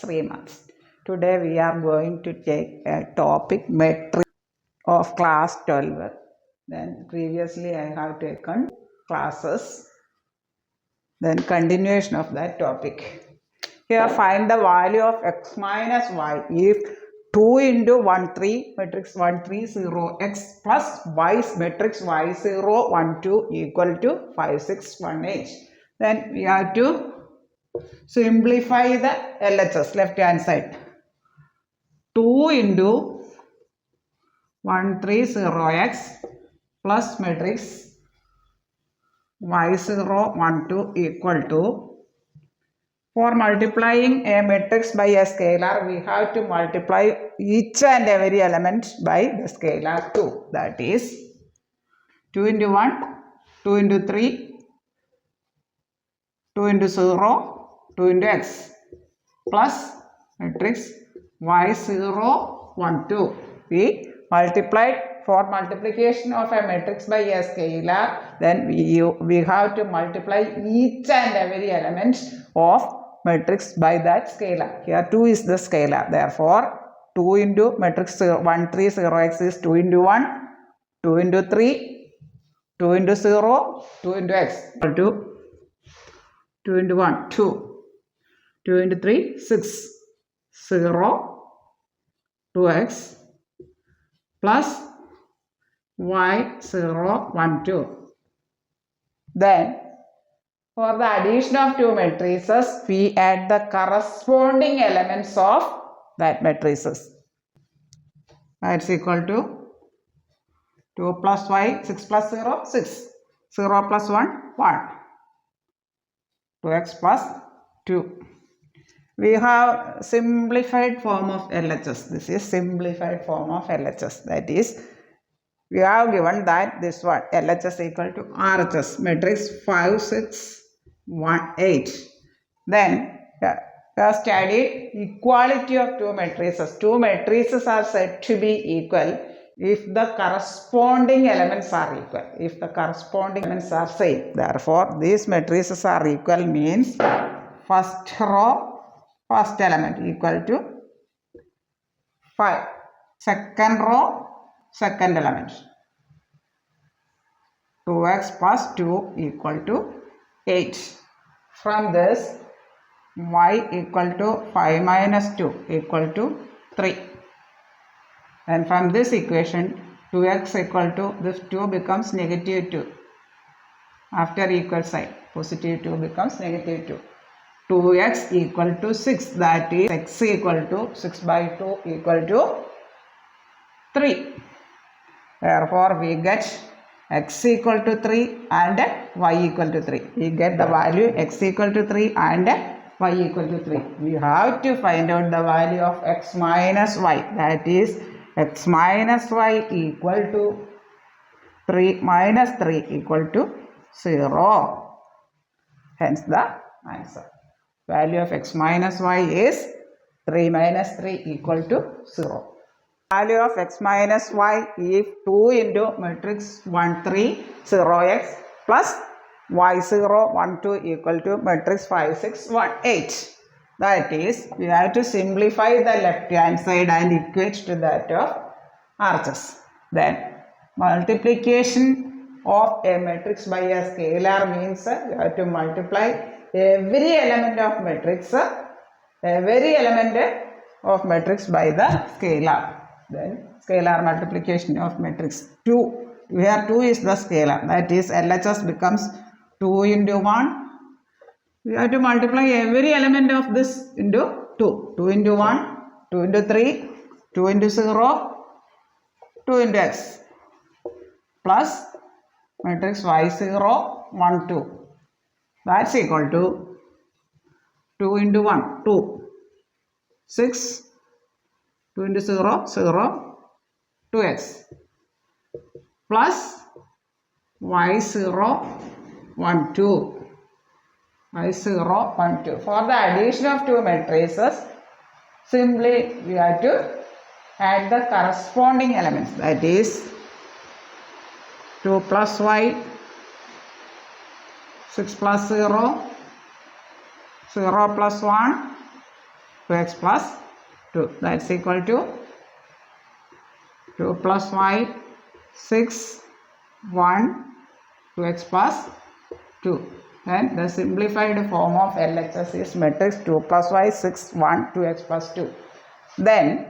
3 months. Today we are going to take a topic metric of class 12. Then previously I have taken classes. Then continuation of that topic. Here find the value of x minus y if 2 into 1 3 matrix 1 3 0 x plus y matrix y 0 1 2 equal to 5 6 1 8. Then we have to simplify the LHS left hand side. 2 into 1 3 0 x plus matrix y 0 1 2 equal to, for multiplying a matrix by a scalar, we have to multiply each and every element by the scalar 2. That is 2 into 1, 2 into 3, 2 into 0, 2 into x plus matrix y 0, 1, 2. We multiplied. For multiplication of a matrix by a scalar, then we have to multiply each and every element of matrix by that scalar. Here 2 is the scalar. Therefore, 2 into matrix 1 3 0 x is 2 into 1, 2 into 3, 2 into 0, 2 into x equal to 2 into 1 2, 2 into 3 6, 0, 2x plus y 0 1 2. Then for the addition of two matrices, we add the corresponding elements of that matrices. That's equal to 2 plus y 6 plus 0 6, 0 plus 1 1, 2x plus 2. We have simplified form of LHS. This is simplified form of LHS. That is, we have given that this one LHS equal to RHS matrix 5 6 1 8. Then we have studied equality of two matrices. Two matrices are said to be equal if the corresponding elements are equal. If the corresponding elements are same. Therefore, these matrices are equal means first row first element equal to 5. Second row second element 2x plus 2 equal to 8. From this y equal to 5 minus 2 equal to 3. And from this equation 2x equal to this 2 becomes negative 2. After equal sign positive 2 becomes negative 2. 2x equal to 6, that is x equal to 6 by 2 equal to 3. Therefore, we get x equal to 3 and y equal to 3. We get the value x equal to 3 and y equal to 3. We have to find out the value of x minus y. That is x minus y equal to 3 minus 3 equal to 0. Hence the answer. Value of x minus y is 3 minus 3 equal to 0. Value of x minus y if 2 into matrix 1 3 0 x plus y 0 1 2 equal to matrix 5 6 1 8. That is, we have to simplify the left hand side and equate to that of RHS. Then multiplication of a matrix by a scalar means we have to multiply every element of matrix by the scalar. Then scalar multiplication of matrix 2. Where 2 is the scalar. That is LHS becomes 2 into 1. We have to multiply every element of this into 2. 2 into 1, 2 into 3, 2 into 0, 2 into x plus matrix y 0 1 2. That's equal to 2 into 1 2, 6, 2 into 0 0, 2x plus y 0 1 2, y 0 1 2. For the addition of two matrices, simply we have to add the corresponding elements. That is 2 plus y, 6 plus 0, 0 plus 1, 2x plus 2. That's equal to 2 plus y, 6, 1, 2x plus 2. And the simplified form of LHS is matrix 2 plus y, 6, 1, 2x plus 2. Then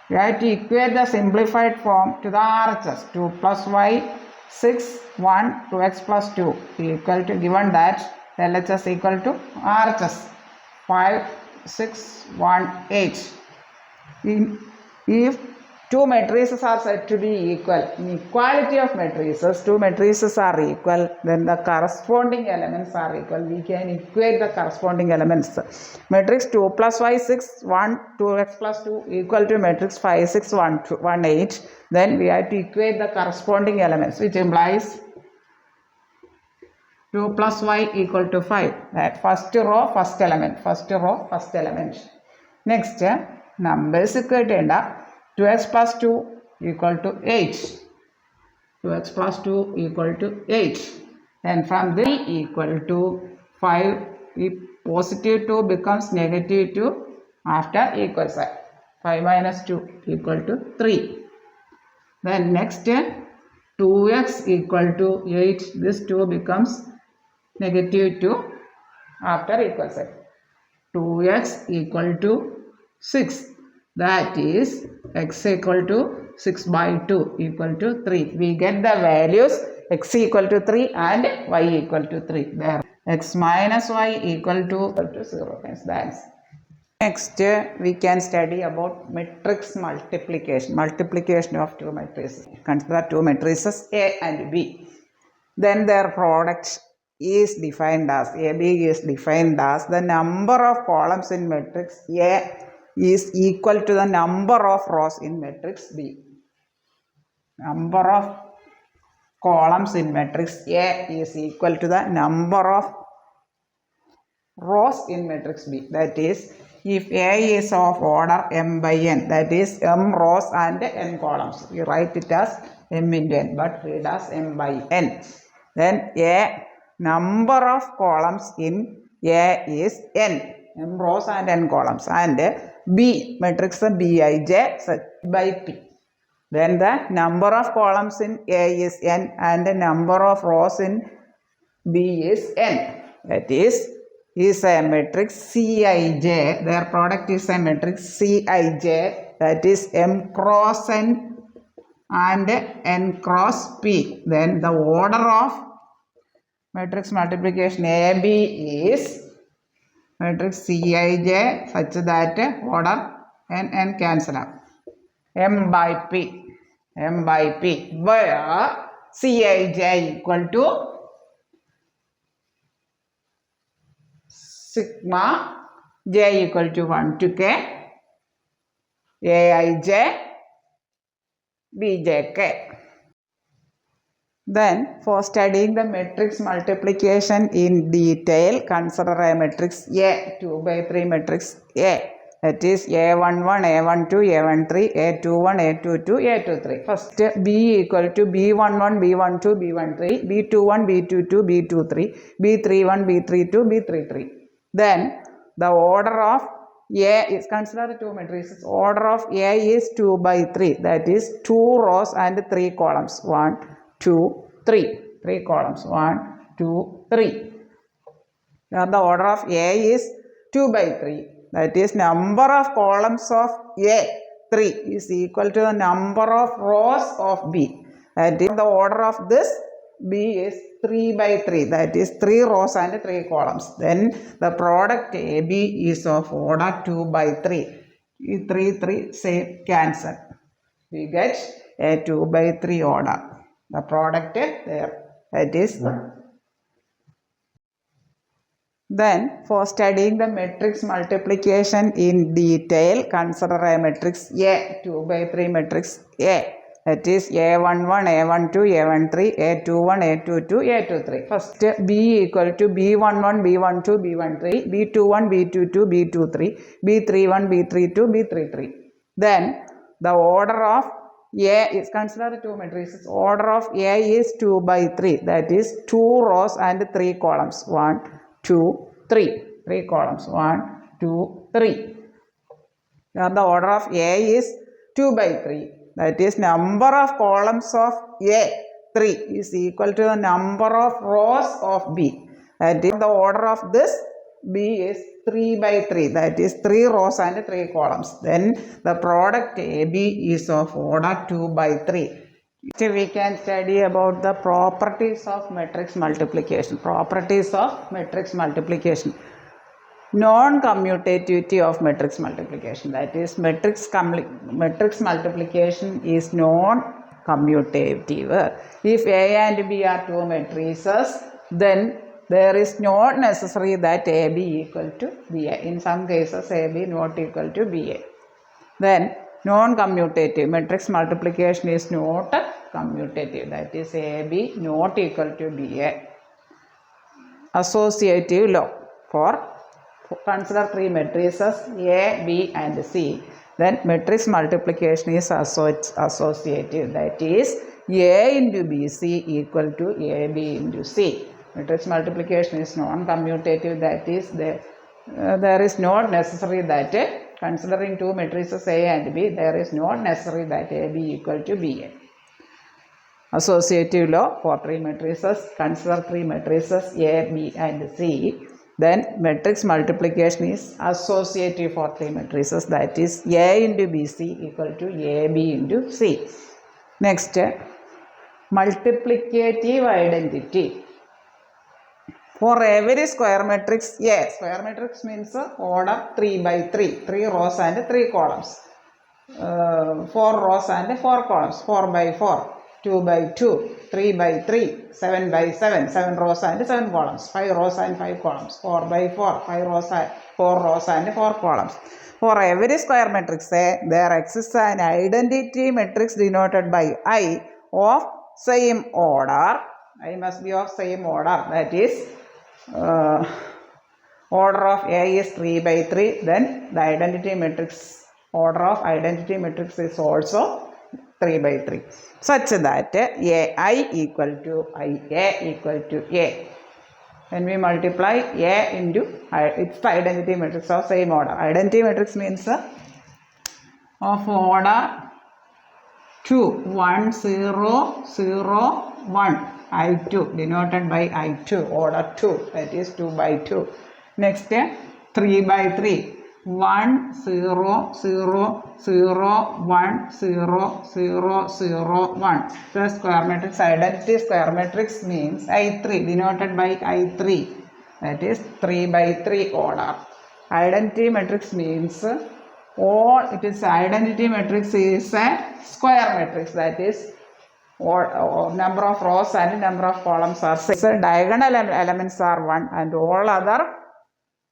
we have to equate the simplified form to the RHS. 2 plus y, 6, 1, 2x plus 2 equal to, given that LHS equal to RHS 5, 6, 1, 8. If two matrices are said to be equal, in equality of matrices, two matrices are equal, then the corresponding elements are equal. We can equate the corresponding elements. Matrix 2 plus y, 6, 1, 2x plus 2 equal to matrix 5, 6, 1, 2, 1, 8. Then we have to equate the corresponding elements, which implies 2 plus y equal to 5. That first row, first element. First row, first element. Next, numbers equate 2x plus 2 equal to 8. 2x plus 2 equal to 8. And from this equal to 5, if positive 2 becomes negative 2 after equal sign. 5 minus 2 equal to 3. Then next, 2x equal to 8. This 2 becomes negative 2 after equal sign. 2x equal to 6. That is x equal to 6 by 2 equal to 3. We get the values x equal to 3 and y equal to 3. There x minus y equal to 0. Hence that's. Next, we can study about matrix multiplication. Multiplication of two matrices. Consider two matrices A and B. Then their product is defined as, AB is defined as the number of columns in matrix A is equal to the number of rows in matrix B. Number of columns in matrix A is equal to the number of rows in matrix B. That is, if A is of order m by n, that is m rows and n columns. We write it as m into n, but read as m by n. Then A number of columns in A is n, m rows and n columns, and B matrix Bij by P. Then the number of columns in A is n and the number of rows in B is n. That is a matrix Cij. Their product is a matrix Cij, that is m cross n and n cross P. Then the order of matrix multiplication AB is matrix Cij such that order n cancel out. M by P, where Cij equal to sigma j equal to 1 to k, Aij, Bjk. Then, for studying the matrix multiplication in detail, consider a matrix A, 2 by 3 matrix A. That is A11, A12, A13, A21, A22, A23. First, B equal to B11, B12, B13, B21, B22, B23, B31, B32, B33. Then, the order of A is, consider two matrices. Order of A is 2 by 3. That is 2 rows and 3 columns. 1, 2, 3. 3 columns. 1, 2, 3. Now, the order of A is 2 by 3. That is number of columns of A, 3, is equal to the number of rows of B. That is the order of this B is 3 by 3. That is 3 rows and 3 columns. Then the product AB is of order 2 by 3. 3 say cancel. We get a 2 by 3 order. The product there. That is. Then, for studying the matrix multiplication in detail, consider a matrix A, 2 by 3 matrix A. That is A11, A12, A13, A21, A22, A23. First, B equal to B11, B12, B13, B21, B22, B23, B31, B32, B33. Then, the order of A is, consider two matrices. Order of A is 2 by 3. That is 2 rows and 3 columns. 1, 2, 3. 3 columns. 1, 2, 3. Here the order of A is 2 by 3. That is number of columns of A 3 is equal to the number of rows of B. That is the order of this B is 3 by 3. That is 3 rows and 3 columns. Then the product AB is of order 2 by 3. So we can study about the properties of matrix multiplication. Properties of matrix multiplication. Non-commutativity of matrix multiplication. That is matrix multiplication is non-commutative. If A and B are two matrices, then there is not necessary that AB equal to BA. In some cases, AB not equal to BA. Then non-commutative matrix multiplication is not commutative. That is AB not equal to BA. Associative law. For consider three matrices A, B and C. Then matrix multiplication is associative. That is A into BC equal to AB into C. Matrix multiplication is non-commutative. That is there is not necessary that considering two matrices A and B, there is not necessary that AB equal to BA. Associative law for three matrices. Consider three matrices A, B and C. Then matrix multiplication is associative for three matrices. That is A into BC equal to AB into C. Next, multiplicative identity. For every square matrix A, square matrix means order 3 by 3, 3 rows and 3 columns. 4 rows and 4 columns, 4 by 4, 2 by 2, 3 by 3, 7 by 7, 7 rows and 7 columns, 5 rows and 5 columns, 4 by 4, 4 rows and 4 columns. For every square matrix A, there exists an identity matrix denoted by I of same order. I must be of same order. That is, order of A is 3 by 3. Then the identity matrix, order of identity matrix is also 3 by 3. Such that AI equal to IA equal to A. When we multiply A into its identity matrix of same order. Identity matrix means of order 2, 1, 0, 0, 1. I2 denoted by I2, order 2, that is 2 by 2. Next 3 by 3. 1, 0, 0, 0, 1, 0, 0, 0, 1. So square matrix, identity square matrix means I3 denoted by I3, that is 3 by 3 order. Identity matrix means identity matrix is a square matrix, that is or number of rows and number of columns are 6. Diagonal elements are 1 and all other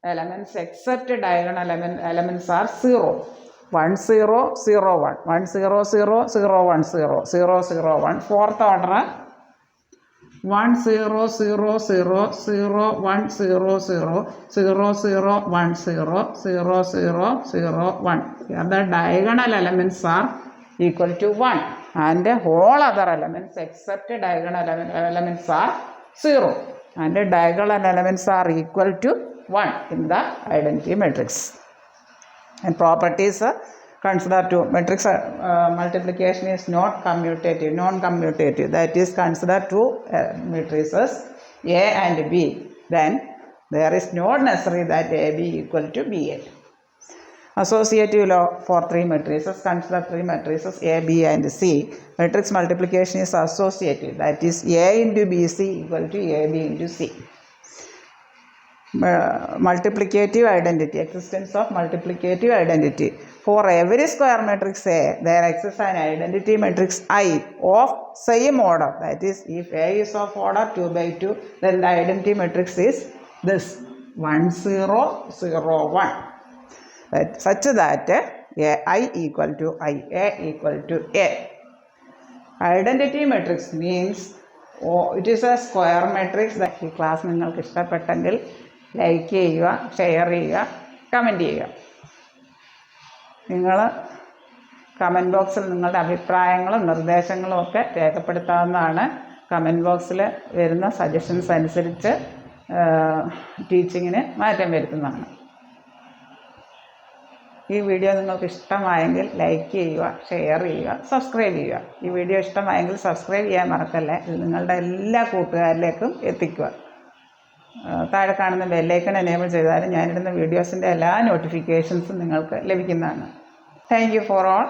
elements except diagonal elements are 0. 1, 0, 0, 1. 1, 0, 0, 0, 1, 0, 0, 0, 1. Fourth order 1, 0, 0, 0, 0, 1, 0, 0, 0, 0, 1, 0, 0, 0, 0, 1. Here the diagonal elements are equal to 1 and all other elements except diagonal elements are 0 and diagonal elements are equal to 1 in the identity matrix. And properties consider two matrix multiplication is not commutative, non-commutative. That is, consider two matrices A and B. Then there is not necessary that AB equal to BA. Associative law for three matrices. Consider three matrices A, B and C. Matrix multiplication is associative. That is, A into BC equal to AB into C. Multiplicative identity, existence of multiplicative identity. For every square matrix A, there exists an identity matrix I of same order. That is, if A is of order 2 by 2, then the identity matrix is this 1, 0, 0, 1. Such that AI equal to IA equal to A. Identity matrix means it is a square matrix. That ഈ class നിങ്ങൾക്ക് ഇഷ്ടപ്പെട്ടെങ്കിൽ like ചെയ്യുക, share ചെയ്യുക, comment ചെയ്യുക. നിങ്ങൾ comment ബോക്സിൽ നിങ്ങളുടെ അഭിപ്രായങ്ങളും നിർദ്ദേശങ്ങളും ഒക്കെ രേഖപ്പെടുത്താവുന്നതാണ്. കമൻറ്റ് ബോക്സിൽ വരുന്ന സജഷൻസ് അനുസരിച്ച് ടീച്ചിങ്ങിന് മാറ്റം വരുത്തുന്നതാണ്. ഈ വീഡിയോ നിങ്ങൾക്ക് ഇഷ്ടമായെങ്കിൽ ലൈക്ക് ചെയ്യുക, ഷെയർ ചെയ്യുക, സബ്സ്ക്രൈബ് ചെയ്യുക. ഈ വീഡിയോ ഇഷ്ടമായെങ്കിൽ സബ്സ്ക്രൈബ് ചെയ്യാൻ മറക്കല്ലേ. ഇത് നിങ്ങളുടെ എല്ലാ കൂട്ടുകാരിലേക്കും എത്തിക്കുക. താഴെ കാണുന്ന ബെല്ലൈക്കൺ എനേബിൾ ചെയ്താലും ഞാനിടുന്ന വീഡിയോസിൻ്റെ എല്ലാ നോട്ടിഫിക്കേഷൻസും നിങ്ങൾക്ക് ലഭിക്കുന്നതാണ്. Thank you for all.